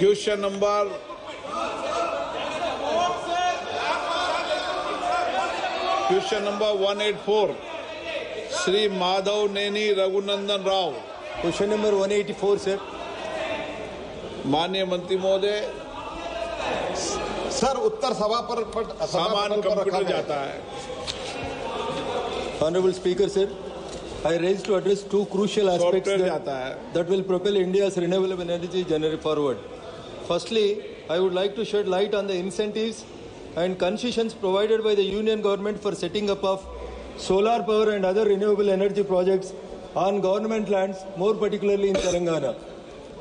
Question number Question number 184, Shri Madhav Neni Raghunandan Rao. Question number 184, sir. माननीय मंत्री महोदय, sir उत्तर सभा पर सामान कंप्यूटर जाता है. Honorable Speaker, sir, I raised to address two crucial aspects software जाता है. that will propel India's renewable energy journey forward. Firstly, I would like to shed light on the incentives and concessions provided by the Union government for setting up of solar power and other renewable energy projects on government lands, more particularly in Telangana.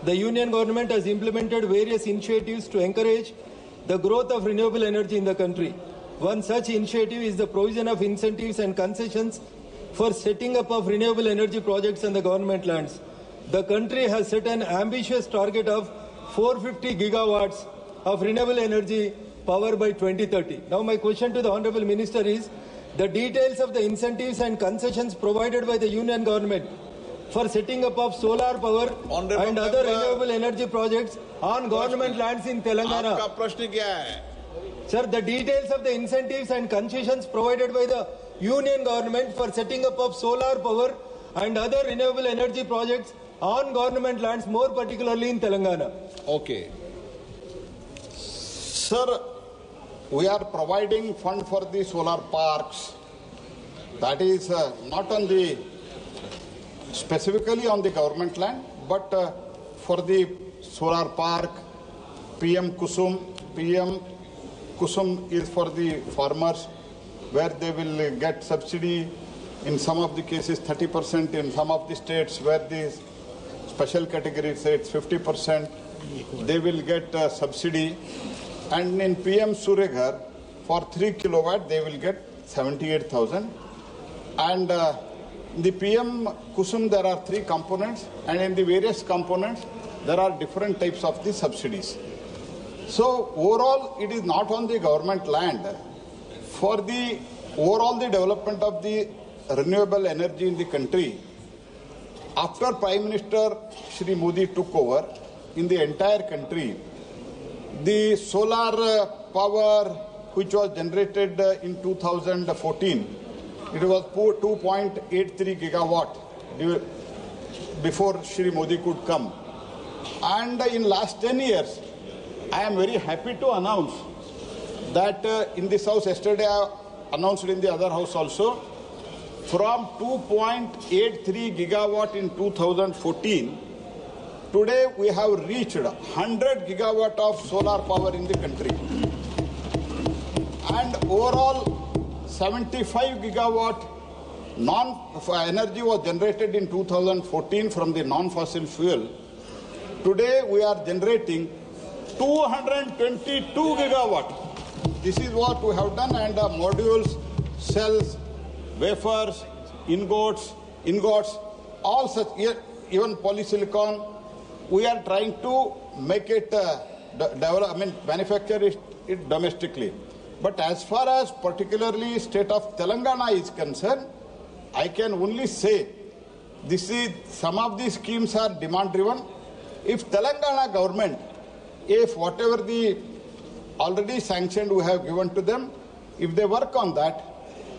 The Union government has implemented various initiatives to encourage the growth of renewable energy in the country. One such initiative is the provision of incentives and concessions for setting up of renewable energy projects on the government lands. The country has set an ambitious target of 450 gigawatts of renewable energy power by 2030. Now my question to the Honorable Minister is, the details of the incentives and concessions provided by the Union government for setting up of solar power and other renewable energy projects on government lands in Telangana. आपका प्रश्न क्या है? Sir, the details of the incentives and concessions provided by the Union government for setting up of solar power and other renewable energy projects on government lands, more particularly in Telangana. Okay. Sir, we are providing fund for the solar parks. That is not on the specifically on the government land, but for the solar park, PM Kusum is for the farmers, where they will get subsidy, in some of the cases 30%, in some of the states where the special category say it's 50%, they will get subsidy. And in PM Surya for 3 kilowatt they will get 78,000. And the PM Kusum there are 3 components, and in the various components there are different types of the subsidies. So overall it is not on the government land. For the overall the development of the renewable energy in the country, after Prime Minister Shri Modi took over, in the entire country, the solar power which was generated in 2014, it was 2.83 gigawatt before Shri Modi could come. And in last 10 years, I am very happy to announce that in this house, yesterday I announced in the other house also, from 2.83 gigawatt in 2014, today we have reached 100 gigawatt of solar power in the country. And overall, 75 gigawatt energy was generated in 2014 from the non-fossil fuel. Today we are generating 222 gigawatt. This is what we have done, and modules, cells, wafers, ingots, all such, even polysilicon, we are trying to make it manufacture it domestically. But as far as particularly state of Telangana is concerned, I can only say some of these schemes are demand driven. If Telangana government, if whatever the already sanctioned we have given to them, if they work on that,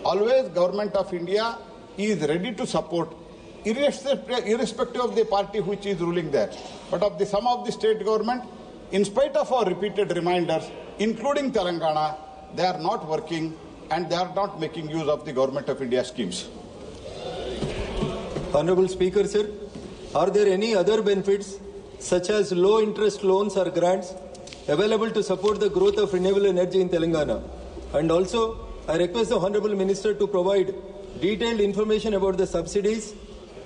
always Government of India is ready to support, irrespective of the party which is ruling there. But of some of the state government, in spite of our repeated reminders, including Telangana, they are not working and they are not making use of the Government of India schemes. Honorable Speaker, sir, are there any other benefits such as low interest loans or grants available to support the growth of renewable energy in Telangana? And also, I request the Honorable Minister to provide detailed information about the subsidies,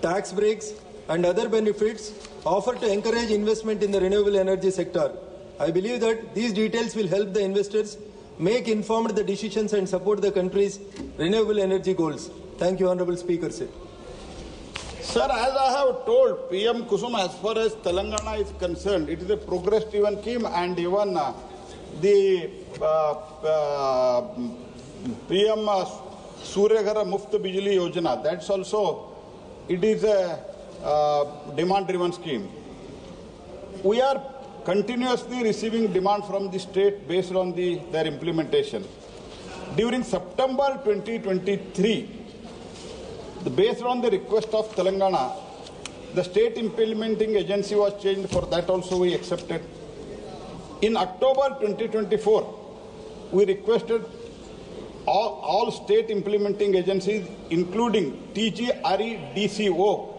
tax breaks and other benefits offered to encourage investment in the renewable energy sector. I believe that these details will help the investors make informed decisions and support the country's renewable energy goals. Thank you, Honorable Speaker, sir. Sir, as I have told, PM Kusum, as far as Telangana is concerned, it is a progress-driven scheme, and even the PM Surya Ghar Muft Bijli Yojana, that's also, it is a demand-driven scheme. We are continuously receiving demand from the state based on their implementation. During September 2023, based on the request of Telangana, the state implementing agency was changed. For that also we accepted. In October 2024, we requested all state implementing agencies, including TGREDCO,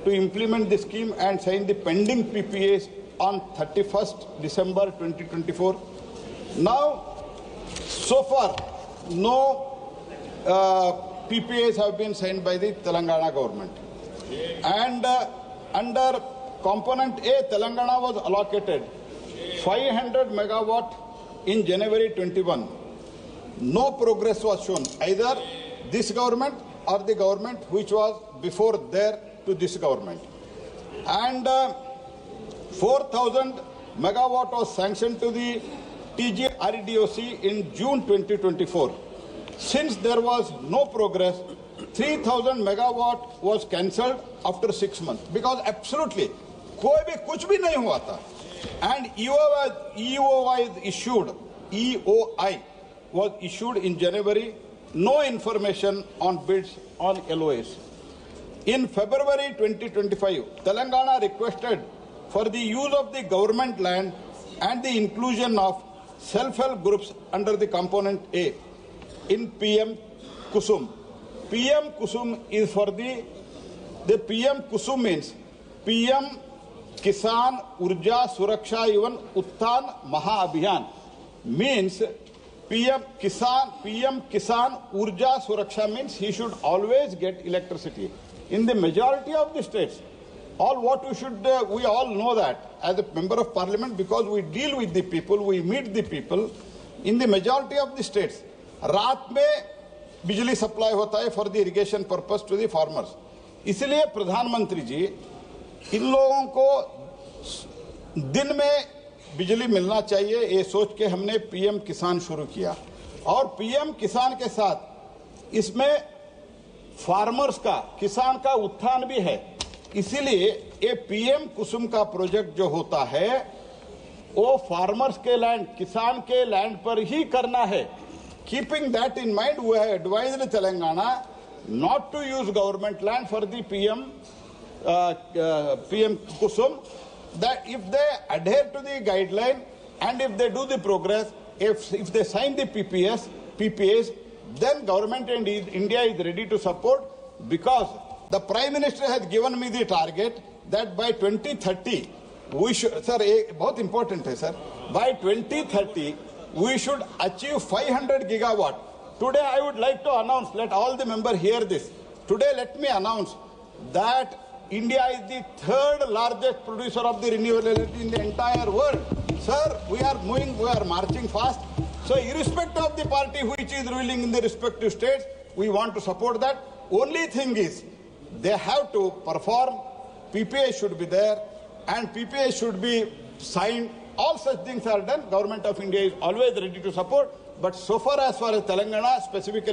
to implement the scheme and sign the pending PPAs on 31st December 2024. Now, so far, no PPAs have been signed by the Telangana government. And under component A, Telangana was allocated 500 megawatt in January 21. No progress was shown, either this government or the government which was before there to this government. And 4,000 megawatt was sanctioned to the TGREDCO in June 2024. Since there was no progress, 3,000 megawatt was cancelled after 6 months, because absolutely कोई भी कुछ भी नहीं हुआ था. And EOI was issued in January. No information on bids on LOAs. In February 2025, Telangana requested for the use of the government land and the inclusion of self-help groups under the component A in PM Kusum. PM Kusum is for the PM Kusum means PM Kisan Urja Suraksha Evan Uttan Maha Abhiyan, means PM Kisan Urja Suraksha means he should always get electricity. In the majority of the states, we all know that as a member of parliament, because we deal with the people, we meet the people. In the majority of the states, रात में बिजली supply होता है for the irrigation purpose to the farmers. इसलिए प्रधानमंत्री जी, इन लोगों को दिन में बिजली मिलना चाहिए, ये सोच के हमने पीएम किसान शुरू किया. और पीएम किसान के साथ इसमें फार्मर्स का, किसान का उत्थान भी है. इसीलिए ये पीएम कुसुम का प्रोजेक्ट जो होता है वो फार्मर्स के लैंड, किसान के लैंड पर ही करना है. Keeping that in mind, we have advised Telangana not to use government land for the PM Kusum, that if they adhere to the guideline and if they do the progress, if they sign the PPAs, then government and India is ready to support, because the Prime Minister has given me the target that by 2030, we should, sir, बहुत important है sir, by 2030, we should achieve 500 gigawatt. Today I would like to announce, let all the members hear this. Today let me announce that India is the third largest producer of the renewable energy in the entire world. Sir, we are marching fast. So irrespective of the party which is ruling in the respective states, we want to support that. Only thing is, they have to perform, PPA should be there, and PPA should be signed. All such things are done. Government of India is always ready to support. But so far as Telangana, specifically